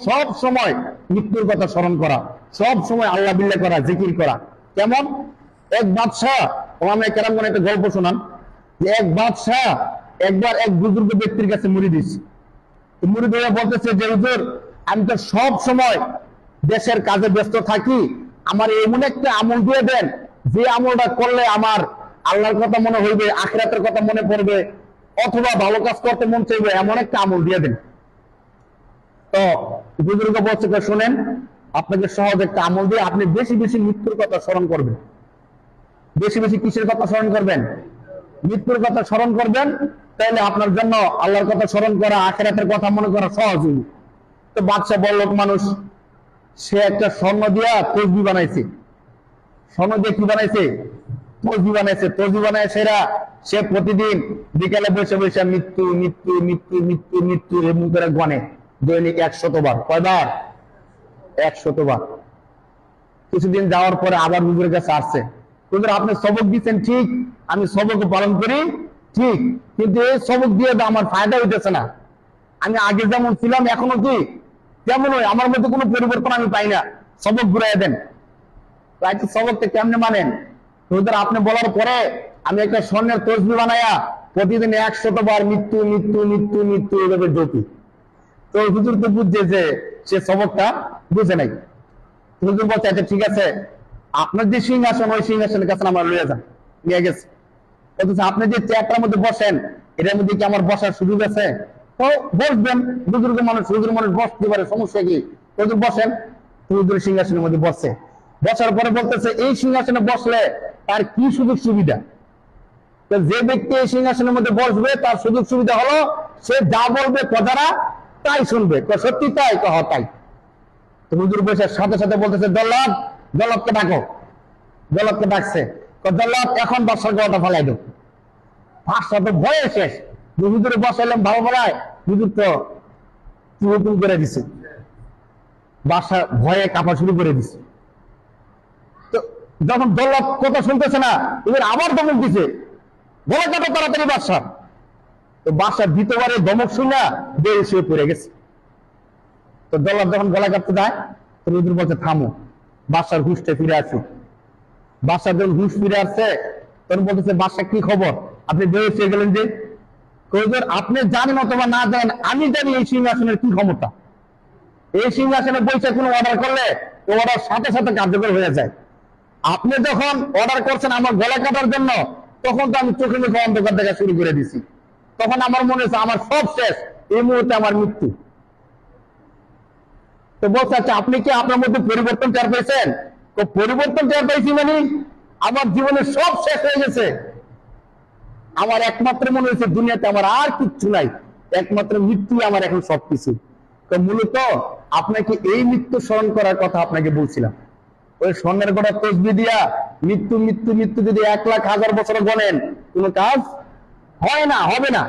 সব সময় মৃত্যুর কথা স্মরণ করা, সব সময় আল্লাহ বিল্লাহ করা, জিকির করা। কেমন? এক বাদশাহ, ওলামায়ে কেরাম একটা গল্প শোনান যে এক বাদশাহ একবার এক বুজুর্গ ব্যক্তির কাছে মুরিদ দিচ্ছে। মুরিদ হয়ে বলতেছে যে হুজুর, আমি তো সব সময় দেশের কাজে ব্যস্ত থাকি, আমার এমন একটা আমল দিয়ে দেন যে আমলটা করলে আমার আল্লাহর কথা মনে হইবে, আখিরাতের কথা মনে পড়বে, অথবা ভালো কাজ করতে মন চাইবে, এমন একটা আমল দিয়ে দেন। তো বুজুর্গ বলছে, শোনেন, আপনাকে সহজ একটা আমল দিয়ে আপনি বেশি বেশি মৃত্যুর কথা স্মরণ করবেন। বেশি বেশি কিসের কথা স্মরণ করবেন? মৃত্যুর কথা স্মরণ করবেন, তাহলে আপনার জন্য আল্লাহর কথা স্মরণ করা, আখিরাতের কথা মনে করা সহজ হইবে। তো বাদশাহ বড়লোক মানুষ, সে একটা স্বর্ণ দিয়া তসবি বানাইছে। স্বর্ণ দিয়ে কি বানাইছে? তসবি বানাইছে। তসবি বানায় সে প্রতিদিন বিকালে বসে বসে মৃত্যু মৃত্যু মৃত্যু মৃত্যু মৃত্যু এমন করে গণে দৈনিক 100 বার। কয়বার? 100 বার। কিছুদিন যাওয়ার পরে আবার হুজুরের কাছে আসছে, হুজুর আপনি সবক দিচ্ছেন ঠিক, আমি সবক পালন করি ঠিক, কিন্তু এই সবক দিয়ে তো আমার ফায়দা হইতেছে না। আমি আগে যেমন ছিলাম এখনো কি তেমনই, আমার মধ্যে কোনো পরিবর্তন আমি পাই না, সবক ঘুরাই দেন। সবকটা কেমনে মানেন? হুজুর আপনি বলার পরে আমি একটা স্বর্ণের তসবি বানায়া প্রতিদিন 100 বার মৃত্যু মৃত্যু মৃত্যু মৃত্যু এভাবে ঢুকি। তো হুজুর তো বুঝছে যে সে সবকটা বুঝে নাই। হুজুর বলছে, আচ্ছা ঠিক আছে, আপনার যে সিংহাসন, ওই সিংহাসনের কাছে আমার লইয়া যান। নিয়ে গেছে। অথচ আপনি যে চেয়ারটার মধ্যে বসেন, এটার মধ্যে কি আমার বসার সুযোগ আছে? তো বসবেন, বুজুর্গ মানুষ, হুজুর মানুষ বসতে পারে, সমস্যা কি? হুজুর বসেন। হুজুর সিংহাসনের মধ্যে বসছে। বসার পরে বলতেছে, এই সিংহাসনে বসলে তার কি সুযোগ সুবিধা? তো যে ব্যক্তি এই সিংহাসনের মধ্যে বসবে তার সুযোগ সুবিধা হলো সে যা বলবে কথাটা তাই শুনবে। সত্যি তাই? তাই। তো হুজুর বসে সাথে সাথে বলতেছে, দল্লাদ, দল্লাদকে ডাকো। দল্লাদকে ডাকছে। দল্লাদ, এখন বাদশার গলাটা ফালাই দাও। বাদশা তো ভয়ে শেষ। হুজুরে বসাইলাম ভালো ফলায়, হুজুর তো হুকুম করে দিছে। বাদশা ভয়ে কাঁপা শুরু করে দিছে। তো যখন দল্লাদ কথা শুনতেছে না, হুজুর আবার ধমক দিছে, গলা কাটো তাড়াতাড়ি বাদশা। তো বাদশা দ্বিতীয়বারে ধমক শুনে বেরিয়ে শুয়ে পড়ে গেছে। তো দল্লাদ যখন গলা কাটতে যায়, তো হুজুর বলছে, থামো, বাদশার হুঁশটা ফিরে আসুক। বাদশা যখন হুঁশ ফিরে আসছে, তখন বলতেছে, বাদশা কি খবর, আপনি বেরিয়ে শুয়ে গেলেন যে? হুজুর আপনি জানেন অথবা না জানেন, আমি জানি এই সিংহাসনের কি ক্ষমতা। এই সিংহাসনে বসে কোনো অর্ডার করলে ও অর্ডার সাথে সাথে কার্যকর হয়ে যায়। আপনি যখন অর্ডার করছেন আমার গলা কাটার জন্য, তখন তো আমি চোখে মুখে অন্ধকার দেখা শুরু করে দিছি। তখন আমার মনে হচ্ছে আমার সব শেষ, এই মুহূর্তে আমার মৃত্যু। তো বলছে, আচ্ছা আপনি কি আপনার মধ্যে পরিবর্তন টের পেয়েছেন? তো পরিবর্তন টের পেয়েছি মানে আমার জীবনে সব শেষ হয়ে গেছে। আমার একমাত্র মনে হয়েছে দুনিয়াতে আমার আর কিচ্ছু নাই, একমাত্র মৃত্যু আমার এখন সবকিছু। তো মূলত আপনাকে এই মৃত্যু স্মরণ করার কথা আপনাকে বলছিলাম। ওই স্বর্ণের গড়া তসবি দিয়া মৃত্যু মৃত্যু মৃত্যু যদি 1,00,000 বছর গণেন, কোনো কাজ হয় না, হবে না।